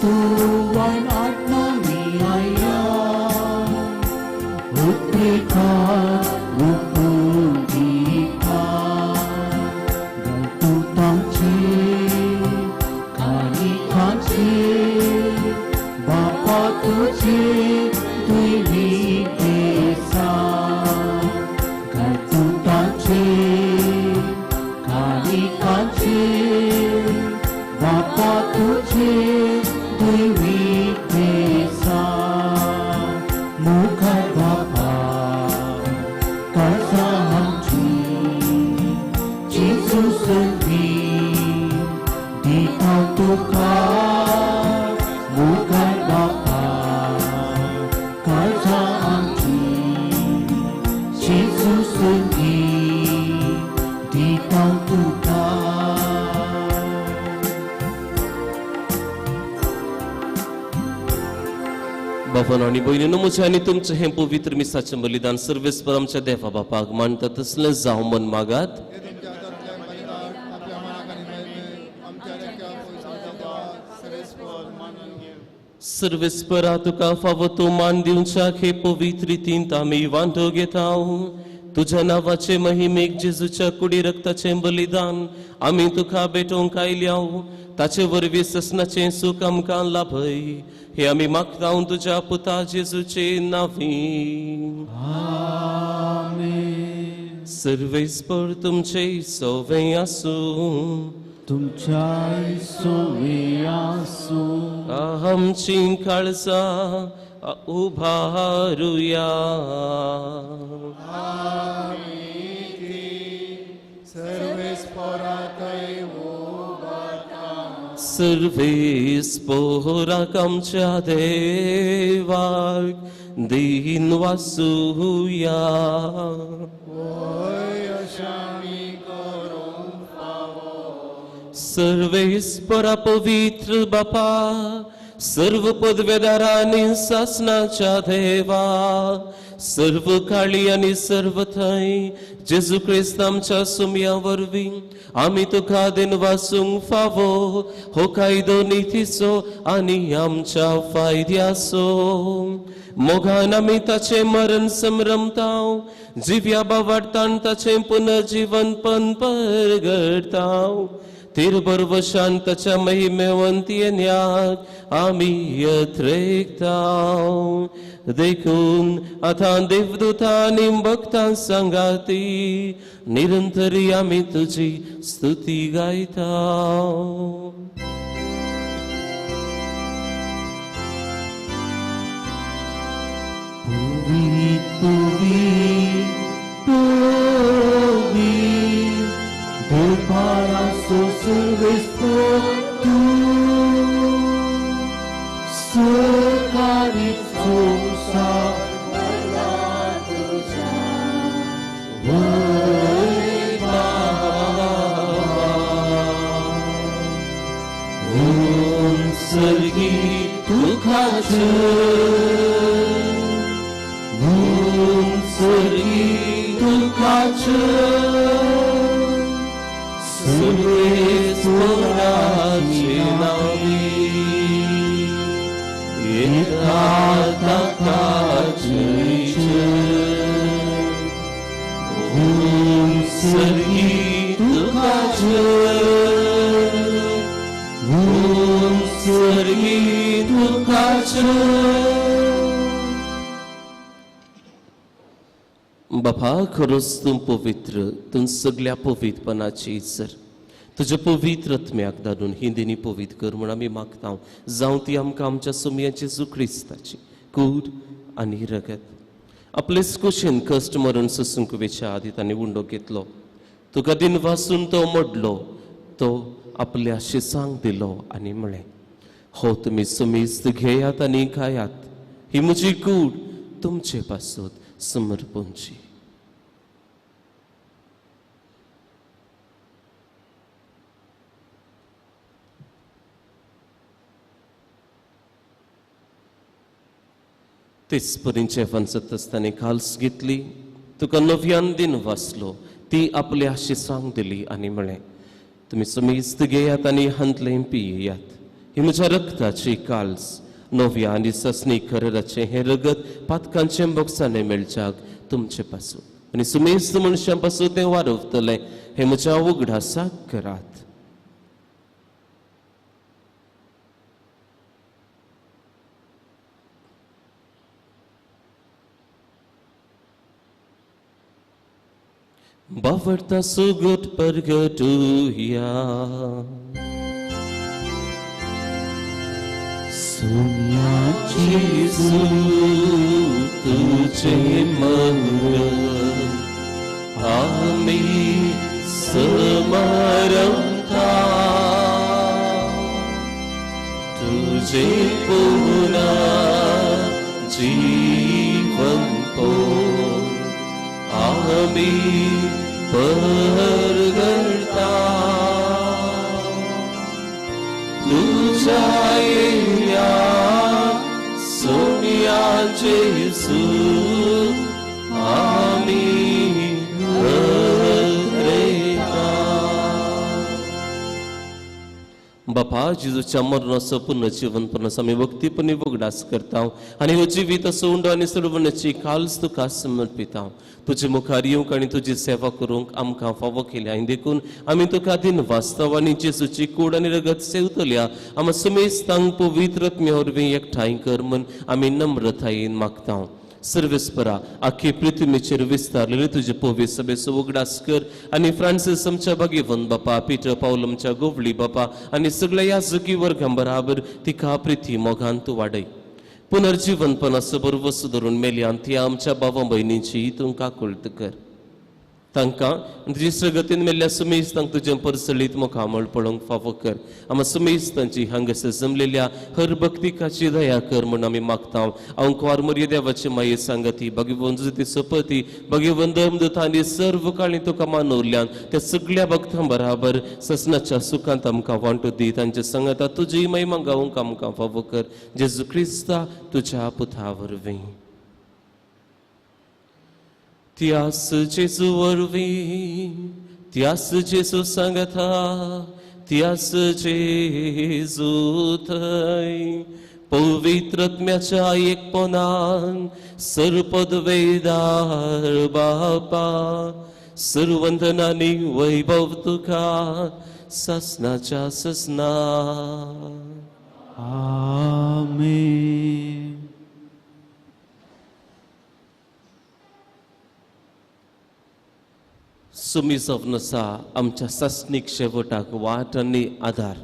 [SPEAKER 1] Tuhan atma niaya Utrika upundika Gantu tangci Kani kanci Bapa tuci Tui desa Gantu tangci Kani kanci Bapa tuci Dewi desa muka bapa kasahanci Yesus sendiri di tukar muka bapa kasahanci Yesus sendiri di tukar
[SPEAKER 2] बापानो आनी भयणीनो म्हजें आनी तुमचें हें पवित्र मिसाचें बलिदान सर्वेस्पर आमच्या देवा बापाक मानता तसलें जावं म्हण मागात सर्वेस्परा तुका फावो तो मान दिवच्या हे पवित्र रितींत आमी वांटो घेता तुझ्या नावाचे महिमेक जेजूच्या कुडी रक्ताचें बलिदान आमी तुका भेटोवंक आयल्या ताचे वरवीं ससनाचें सूख आमकां लाभय हे आमी मागता तुझ्या पुता जेजूचे नावी
[SPEAKER 1] आमेन
[SPEAKER 2] सर्वेस्पर तुमचे सोवें आसूं
[SPEAKER 1] तुमच्या सोवे आसू
[SPEAKER 2] आमची काळजां उभारुया सर्वेस्पराक आमच्या देवाक दिन वासुया सर्वेस्परा पवित्र बापा सर्व पदवेदारा आणि शासनाच्या देवा, सर्व काळी आणि सर्व थंय जेजू क्रिस्त आमच्या सुमया वरवीं आमी तुका दिन वासूंक फावो हो कायदो नितीचो आनी आमच्या फायद्याचो. मोगान आमी ताचे मरण समरमताव, जिव्या बावाडतान ताचे पुनर्जीवन पण परगडताव. तिरबर शांताच्या महिमेवंत येण्याक आमी यत्रेकताव. देखून आता देवदूतांनी भक्तां सांगाती निरंतरी आमी तुजी स्तुती गायताव.
[SPEAKER 1] Puvit, puvit, puvit, de paraso silvestro tu, săcarit sosa, voi un sărghit tu cace, Tukacze sobie sporacie nami, jedna takaczycie. Sergi Tukacze, Sergi Tukacze. बापा, खरोच तूं पवित्र, तूं सगळ्या पवित्रपणाची इजर. तुज्या पवित्र आत्म्याक धाडून ही दिनी पवित्र कर म्हूण आमी मागता. जावं ती आमकां आमच्या सुमयाची जेजू क्रिस्ताची कूड आनी रगत. आपलेच कुशीन कश्ट मरण सोसूंक वेच्या आदी ताणें उंडो घेतलो. तुका दिन वासून तो मोडलो, तो आपल्या शिसांक दिलो आनी म्हळें, हो तुमी सुमेस्त घेयात आनी खायात, ही म्हजी कूड तुमचे पासून समर्पणची. तेच परीन जेवण जात आसतना खाल्स घेतली, तुका नव्यान दिन वाचलो, ती आपल्या शिसांक दिली आनी म्हळें, तुमी समेस्त घेयात आनी हांतलें पियेयात, ही म्हज्या रक्ताची काल्स नव्या आनी ससनी कराराचे हे रगत पातकांचे बोक्साने मेळच्याक तुमचे पासून आनी सुमेस्त मनशां पासून तें वारवतलें, हे म्हज्या उगडासाक करात. बावडता सुगट परगटुया, सुमयाची
[SPEAKER 2] जेजू तुझे मरण आमी समरमता, तुझे पुन्हा जीवन पोन आमी परगडता. तुझ्या येण्याक सोम्या जेजू आमी यत्रेता. बापा, जेजूच्या मरणाचो पुनर्जीवनपणाचो आमी भक्तीपणी वगडास करता आनी हो जिवीत असो उंडो आनी सोडवण्याची काल्स तुका समर्पिता. तुजे मुखार येवंक आनी तुजी सेवा करूंक आमकां फावो केल्या आनी देखून आमी तुका दिन वास्तव आनी जेजूची कूड आनी रगत सेवतल्या आमी सुमेस्तांक पवित्र आत्म्या वरवीं एकठांय कर म्हूण आमी नम्रतायेन मागता. सर्वेस्परा, आख्खे पृथ्वीचेर विस्तारलेले तुजे पवित्र सभेचो उगडास कर आनी फ्रांसीस आमच्या भाग्यवंत बापा, पीटर पावल आमच्या गोवळी बापा आनी सगळ्या याजकी वर्गां बराबर तिका प्रिती मोगान तूं वाडय. पुनर्जीवनपणाचो बरो वस्तू धरून मेल्यान ती आमच्या भावा भयणींची तूं काकुळट कर.
[SPEAKER 1] तांकां तुजी सगतीन मेल्ल्या सुमेस्तांक तुजें परसळीत मुखामळ पळोवंक फावो कर. आमी सुमेस्तांची हांगासर जमलेल्या हर भक्तिकाची दया कर म्हूण आमी मागता. अंकवार मर्य देवाची माये सांगती भगवंत जुती सपती भगवंत धर्मदूत आनी सर्व काळी तुका मानवल्यान त्या सगळ्या भक्तां बराबर ससनाच्या सुखांत आमकां वांटो दी. तांच्या सांगता तुजी महिमा गावूंक आमकां फावो कर. जेजू क्रिस्ता तुज्या पुता वरवीं. त्यास जेजू वरवीं त्यास जेजू सांगता त्यास जेजू थंय पवित्रत्म्याच्या एकपणान सर्पदवेदार बापा सर्वंदनांनी वैभव तुका ससनाच्या ससना.
[SPEAKER 5] आमेन.
[SPEAKER 1] सुमी सवनसा आमच्या सासणीक शेवटाक वाट आनी आधार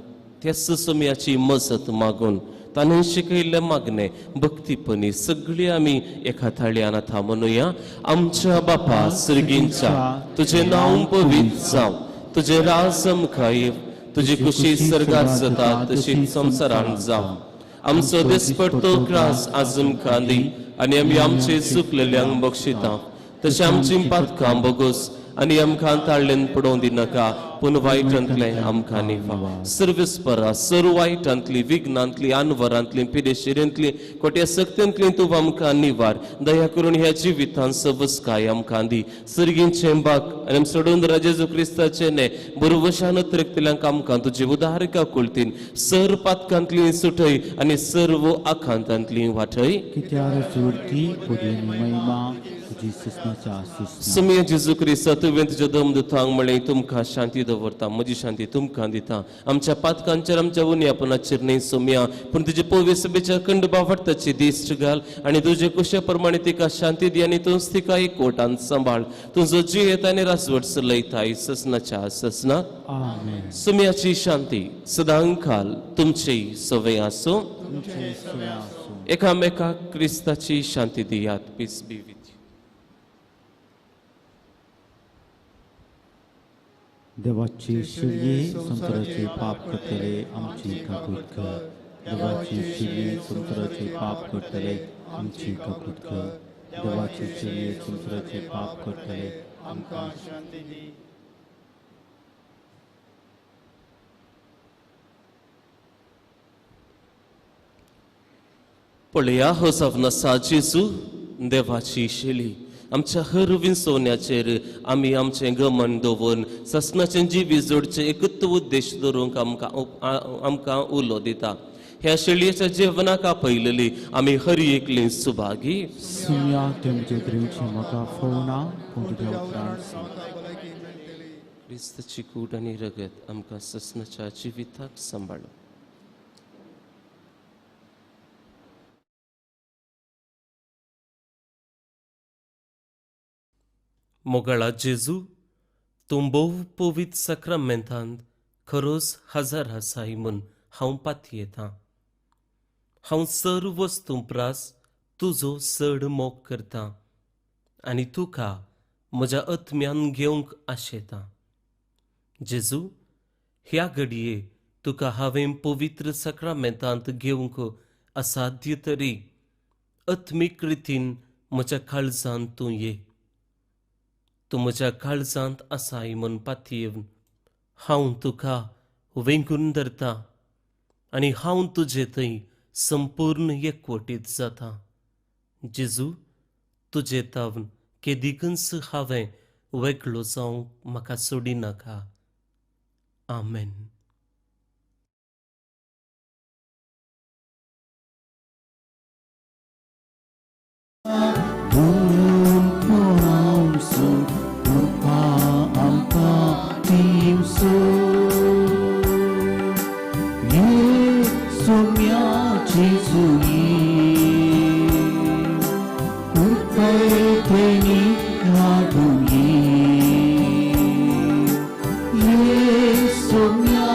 [SPEAKER 1] त्याच सुमयाची मजत मागून ताणें शिकयल्ले मागणे भक्तीपणी सगळी आमी एका थाळ्यान आतां म्हणुया. आमच्या बापा सर्गींच्या तुझें नांव पवित्र जावं तुझें राज आमकां येव तुजी खुशी सर्गात जाता तशी संवसारांत जावं. आमचो दिसपडटो त्रास आज आमकां दी आनी आमी आमचे चुकलेल्यांक बक्षिता तशें आमची पातकां बोगोस आनी आमकां ताळ्ळेन पडोवं दिनाका पूण वायटांतले आमकां निवा. सर्विस्परा सर्व वायटांतली विघ्नांतली आनवरांतली पिडेशिरेंतली खोट्या सक्त्यांतली तूं आमकां निवार. दया करून ह्या जिवितांत सवस्काय आमकां दी. सर्गींचे बाग आनी आमी सोडून जेजू क्रिस्ताचे न्हे बरोवशान तरकतल्यांक आमकां तुजी उदारिका कुळतीन सर पातकांतली सुटय आनी सर्व आखांतांतली वाटय.
[SPEAKER 5] कित्यार जोडती पुदिनी महिमा तुजी ससनाच्या ससना.
[SPEAKER 1] सुमया जेजू क्रिस्ता तुवें तुज्या धर्मदूतांक म्हळें तुमकां शांती दवरता म्हजी शांती तुमकां दिता. आमच्या पातकांचेर आमच्या उन्यापणाचेर न्ही सुमया पूण तुजे पवित्र सभेच्या अखंड भावार्थाची दिश्ट घाल आनी तुजे कुशे प्रमाणे तिका शांती दी आनी तूंच तिका एकवटान सांबाळ. तुजो जी येता आनी रासवट चलयताय ससनाच्या ससना.
[SPEAKER 5] आमेन.
[SPEAKER 1] सुमयाची शांती सदांकाल तुमची सवय आसूं.
[SPEAKER 5] तुमचे सवय आसूं.
[SPEAKER 1] एकामेकाक क्रिस्ताची शांती दियात. Peace be with you.
[SPEAKER 5] देवाची शिल्ये संसाराचे पाप करतले आमची काकूत कर. देवाची शिल्ये संसाराचे पाप करतले आमची काकूत कर. देवाची शिल्ये संसाराचे पाप करतले आमकां शांती दी.
[SPEAKER 1] पळया हो सवनसा जेजू देवाची शेली आमच्या हर विंसवण्याचेर आमी आमचें गमन दवरून ससनाचें जिवी जोडचें एकूच उद्देश दवरूंक आमकां उलो दिता. ह्या शेळयेच्या जेवणाक आपयलेली आमी हर एकली सुभागी.
[SPEAKER 5] सुमया तुमचे द्रिवची म्हाका फळना पूण तुज्या उपरांत
[SPEAKER 1] क्रिस्ताची कूड आनी रगत आमकां ससनाच्या जिविताक सांबाळो. मोगळा जेजू तूं भोव पवित्र सक्रामेंतांत खरोच हजार आसाय म्हूण हांव पातयेतां. हांव सर्व वस्तू प्रास तुजो चड मोग करतां आनी तुका म्हज्या आत्म्यान घेवंक आशेतां. जेजू ह्या घडये तुका हांवें पवित्र सक्रामेंतांत घेवंक असाध्य तरी आत्मीक रितीन म्हज्या काळजांत तूं ये. तूं म्हज्या काळजांत आसाय म्हूण पातयेवन हांव तुका वेंगून धरतां आनी हांव तुजे थंय संपूर्ण एकवटीत जाता. जेजू तुजे तावन केदीकच हांवें वेगळो जावंक म्हाका सोडिनाका. आमेन.
[SPEAKER 5] Sonia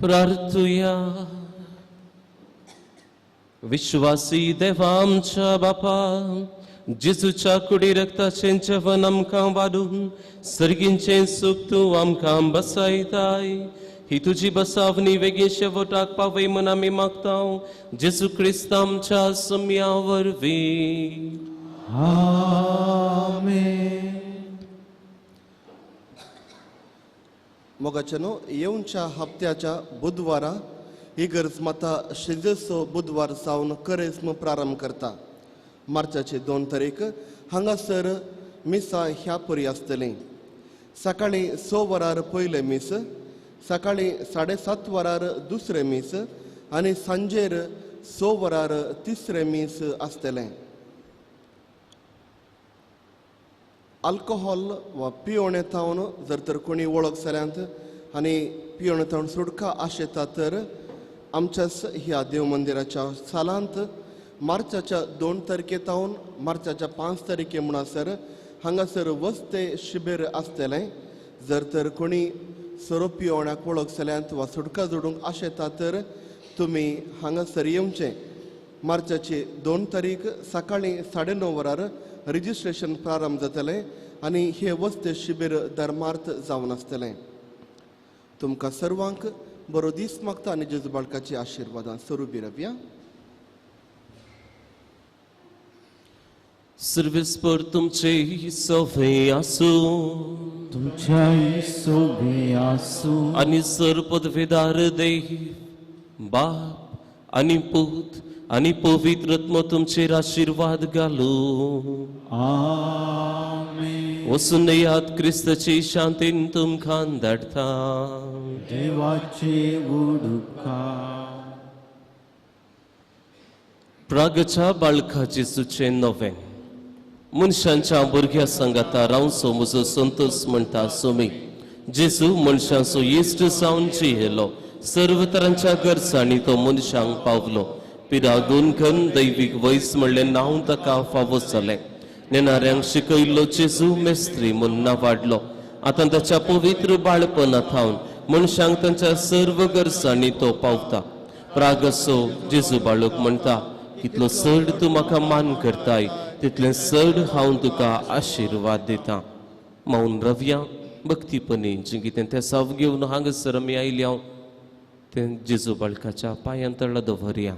[SPEAKER 1] प्रार्थूया. विश्वासी देवा आमच्या बापा, जेजूच्या कुडी रक्ताचें जेवण आमकां वाडून सर्गींचें सुख तूं आमकां बसयताय. ही तुजी बसावणी वेगी शेवटाक पावय म्हूण आमी मागतां, जेजू क्रिस्त आमच्या सम्या वरवीं.
[SPEAKER 5] आमेन.
[SPEAKER 6] मोगाचेनो येवच्या हप्त्याच्या बुधवारा इगर्ज माता शेजसो बुधवार सावन करेस्म प्रारंभ करता. मार्चाचे 2 तारीख हांगासर मिसा ह्या परी आसतली. सकाळी 6 वरार पयले मीस, सकाळी 7:30 वरार दुसरे मीस आनी सांजेर 6 वरार तिसरे मीस आसतलें. अल्कोहॉल वा पियोणेतावन जर तर कोणी वळख जाल्यांत आनी पियोणेतावन सुटका आशेता तर आमच्याच ह्या देव मंदिराच्या सालांत मार्चाच्या 2 तारखेतावन मार्चाच्या 5 तारखे म्हणसर हांगासर वस्ते शिबीर आसतलें. जर तर कोणी सोरो पियोवण्याक वळख जाल्यांत वा सुटका जोडूंक आशेता तर तुमी हांगासर येवचें. मार्चाची 2 तारीख सकाळी 9:30 वरार रजिस्ट्रेशन प्रारंभ जातलें आनी हे वस्ते शिबीर धर्मार्थ जावन आसतलें. तुमकां सर्वांक बरो दीस मागता आनी जेजू बाळकाची आशिर्वादां स्वरुपी रावया.
[SPEAKER 1] सर्वेस्पर तुमचे सोवे आसूं,
[SPEAKER 5] तुमच्या सोबे आसूं
[SPEAKER 1] आनी सर पदवेदार देव बाप आनी पूत आनी पवित्र आत्मा तुमचेर आशीर्वाद घालूं.
[SPEAKER 5] आमेन.
[SPEAKER 1] वचून येयात, क्रिस्ताची शांतीन तुमकां धाडटा.
[SPEAKER 5] देवाचे उडुका.
[SPEAKER 1] प्रागच्या बाळकाचे सुचे नवे मनशांच्या भुरग्या सांगाता रावचो म्हजो संतोष म्हणटा सोमी. जेजू मनशांचो इश्ट जावन जियेलो, सर्व तरांच्या गरजांनी तो मनशांक पावलो. पिरागून खन दैवीक वयस म्हणलें नांव ताका फावो जालें. नेणाऱ्यांक शिकयल्लो जेजू मेस्त्री म्हूण नांवाडलो. आतां ताच्या पवित्र बाळपणांतावन मनशांक तांच्या सर्व गरजांनी तो पावता. प्रागसो जेजू बाळूक म्हणटा, कितलो चड तूं म्हाका मान करताय तितलें चड हांव तुका आशिर्वाद दितां. मौन रवया भक्तीपणी जें कितें तें साव घेवन हांगासर आमी आयल्या तें जेजू बाळकाच्या पांयां तळा दवरया.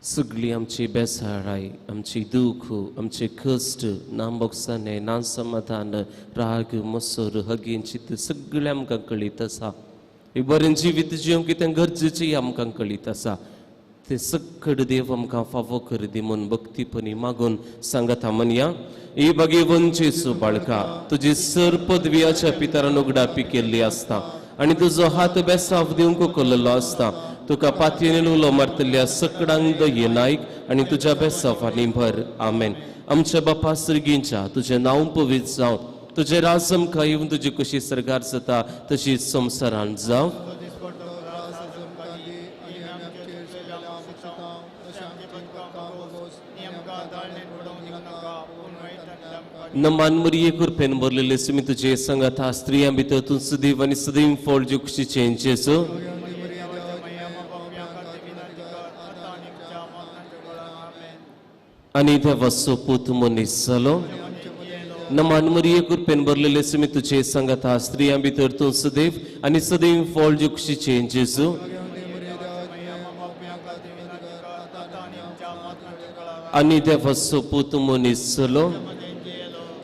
[SPEAKER 1] सगळी आमची बेसाळाय, आमची दुख, आमचे कश्ट, नामोगसाणे, नासमाधान, राग, मसोर, हगीन, चित्त सगळें आमकां कळीत आसा. एक बरें जिवीत जिवंक कितें गरजेचें आमकां कळीत आसा. ते सकड देव आमकां फावो कर दी म्हूण भक्तीपणी मागून सांगात म्हणया. ही भगेवन जेजू बाळका, तुजी सर पदव्याच्या पितरान उगडापी केल्ली आसता आनी तुजो हात बेसाव दिवंक कळिल्लो आसता. तुका पातयेन उलो मारतल्या सकडांक दये नायक आनी तुज्या बेसावांनी भर. आमेन. आमच्या बापा सर्गींच्या तुजें नांव पवित्र जावं, तुजें राज आमकां येवन तुजी कशी सरकार जाता तशी संवसारांत जावं. नमान मरिये कृपेन भरलेले सुमी तुजे संगत हा स्त्रियां भितर तूं सदैव आनी सदैव फळ जे खुशीचें जेजू. Ani dewa soputumu nisalo. Naman Maria kurpen berlele semi tuche sangata stri ambitur tun sedev ani sedev fall jukshi changes. Ani dewa soputumu nisalo.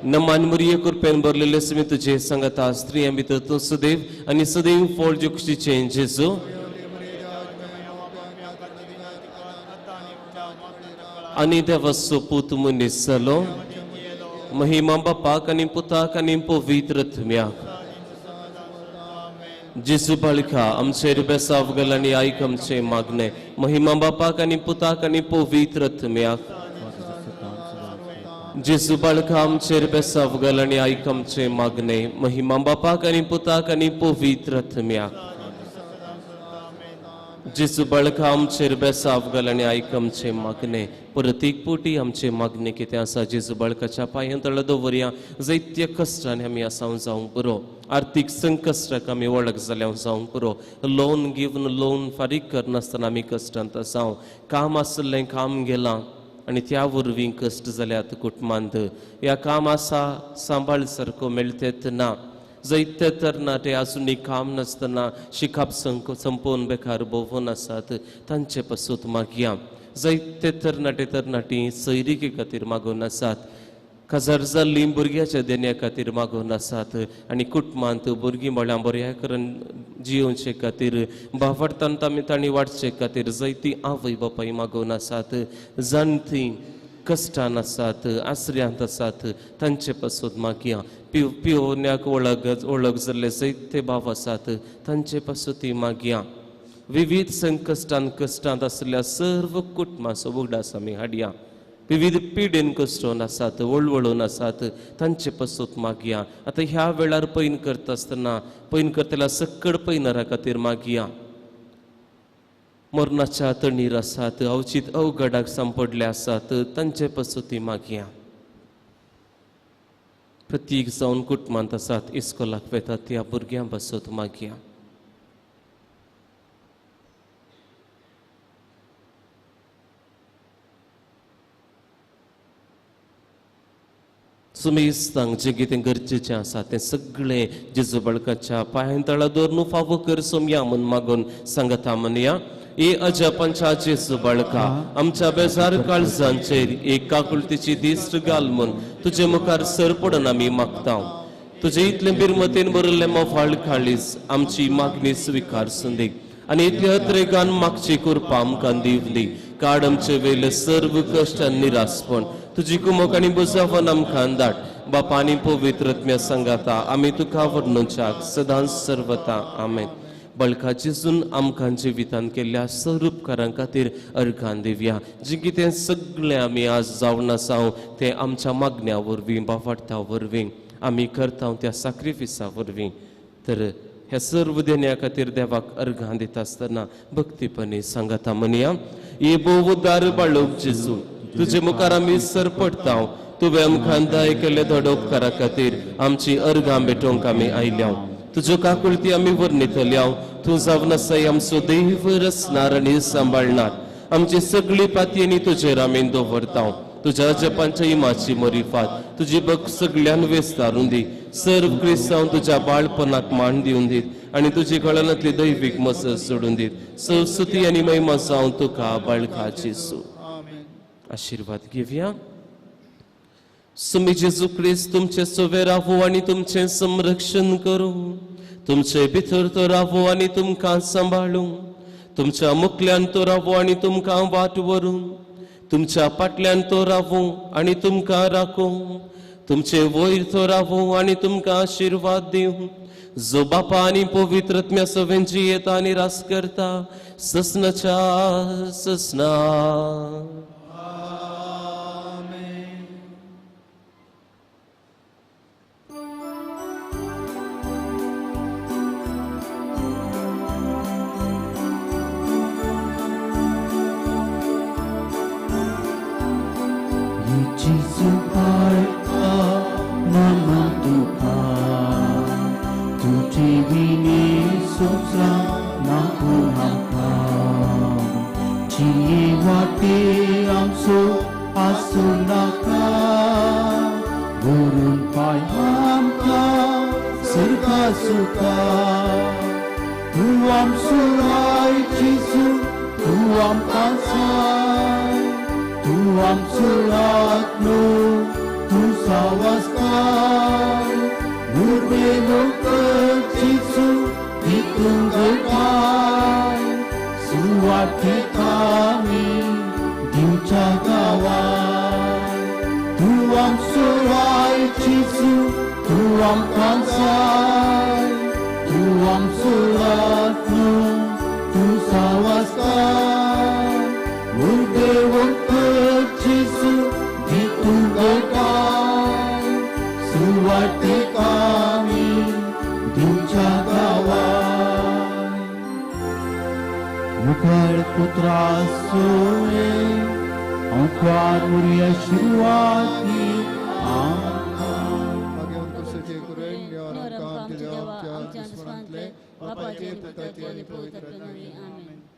[SPEAKER 1] Naman Maria kurpen berlele semi tuche sangata stri ambitur tun sedev ani sedev fall jukshi changes. Ani dewa soputumu nisalo. Mahimam Bapa kanim Puta kanim Pavitratmya. Jisu balika amche ribesa avgalani ai kamche magne. Mahimam Bapa kanim Puta kanim Pavitratmya. Jisu balika amche ribesa avgalani ai kamche magne. Mahimam Bapa kanim Puta kanim Pavitratmya. जिसु बळका आमचेर बेसाव घालणी आयक आमचे मागणे प्रत्येक पोटी आमचे मागणे कितें आसा जिसु बळकाच्या पांयां दवरया जायत्या कश्टांनी आमी आसांव जावंक पुरो आर्थीक संकश्टाक आमी वळख जाल्यार जावंक पुरो लोन घेवन लोन फारीक करनासतना आमी कश्टांत आसांव काम आसलें काम गेलां आनी त्या वरवीं कश्ट जाल्यात कुटुंबांत ह्या काम आसा सांबाळ सारको मेळटेत ना जायते तरणाटे अजूनही काम नसतना शिकाप संपोवन बेकार भोवून आसात तांचे पासून मागया जायते तरणाटी सैरिके खातीर मागून आसात काजार जाल्लीं भुरग्याच्या देण्या खातीर मागून आसात आनी कुटुंबांत भुरगीं म्हळ्यार बऱ्या करून जियोवचे खातीर बावडतान तांणी वाडचे खातीर जायतीं आवय बापाय मागून आसात जाणटीं कश्टान आसात आसऱ्यांत आसात तांचे पासून मागया पिवण्याक वळख जाल्ले जायते भाव आसात तांचे पासून ती मागया विविध संकश्टान कश्टांत आसलेल्या सर्व कुटुंबाचो उगडास आमी हाडया विविध पिडेन कश्टोन आसात वळवळून आसात तांचे पासून मागया आतां ह्या वेळार पैन करता आसतना पैन करतल्या सक्कड पैनरा खातीर मागया मरणाच्या तणीर आसात अवचित अवघडाक सांपडले आसात तांचे पासून ती मागया प्रत्येक जावन कुटुंबांत आसात इस्कोलाक वेतात त्या भुरग्यां पासून मागया सुमेस्तांक जे कितें गरजेचें आसा तें सगळें जेजू बळकाच्या पांयां तळा दवरून फावो कर सोमया म्हूण मागून सांगता म्हणया ए अजापांच्या जेजू बळका आमच्या बेजार काळजांचेर एक काकुळतीची दिश्ट घाल म्हूण तुजे मुखार सरपडून आमी मागता तुजे इतले बिरमतेन बरयल्लें मोफाळ काळीज आमची मागणी स्विकारसून दी आनी इतल्या अत्रेगान मागची कृपा आमकां दिवली काड आमचे वयले सर्व कश्ट आनी निरासपण तुजी कुमक आनी बुजावन आमकां धाड बापा आनी पवित्रत्म्या सांगाता आमी तुका वर्णुच्याक सदांच सर्वता आमेन बळका जेजून आमकां जिवितान केल्ल्या सर्व उपकारां खातीर अर्घां दिवया जें कितें सगळें आमी आज जावन आसाव तें आमच्या मागण्या वरवीं बावडटा वरवीं आमी करता त्या सॅक्रिफिसा वरवीं तर ह्या सर्व देण्या खातीर देवाक अर्घां दिता आसतना भक्तीपणी सांगता म्हणया ये बोवदार बाळूक जेजू तुजे मुखार आमी सरपडता तुवें आमकां दाय केल्ले धड उपकारा खातीर आमची अर्घां भेटोवंक आमी आयल्या तुज्यो काकुळती आमी वर्णितल्या तूं जावन आसाय आमचो देव रचणार आनी सांबाळणार आमची सगळी पातयेनी तुजेर आमी दवरता तुज्या जपांच्या इमाची मोरीफात तुजी भक्त सगळ्यान वेस्तारून दी सर्व क्रिस्तांव तुज्या बाळपणाक मान दिवन दीत आनी तुजी कळनातली दैवीक मसत सोडून दीत संस्कृती आनी महिमा जावं तुका बाळका जेजू आशीर्वाद घेवया सुमी जेजू क्रिस्त तुमचे सोबे रावो आनी तुमचे संरक्षण करूं तुमचे भितर तो रावो आनी तुमकां सांबाळूं तुमच्या मुखल्यान तो रावो आनी तुमकां वाट व्हरूं तुमच्या फाटल्यान तो रावो आनी तुमकां राखूं तुमचे वयर तो रावो आनी तुमकां आशीर्वाद दिवं जो बापा आनी पवित्रत्म्या सवेंची येता आनी रास करता ससनाच्या ससना
[SPEAKER 5] Jesu barka nama Tuha Tuji vini susra naku haka Ciye वाटे आमचो आसूं नाका व्हरून पाय आमकां सर्गा सुका तूं आमचो आयचीचू तूं आमकां साय तूं आमचो आत्मो तूं सावास्कार उर्बे लोकचीचू हितून घटाय सुवातेक आमी दिवच्या गांवांत तूं आमचो आयचीचू तूं आमकां जाय तूं आमचो आत्मो तूं सावास्कार उर्बे लोकचीचू हितून घटाय सुवातेक आमी दिवच्या गांवांत मुखार पुत्रासोये अंकार मुरिया शुरुआती
[SPEAKER 7] Bagaimana bersedia Quran dia orang kaum kita jawab tiada semangat bapak kita tadi pun terpenuhi amin.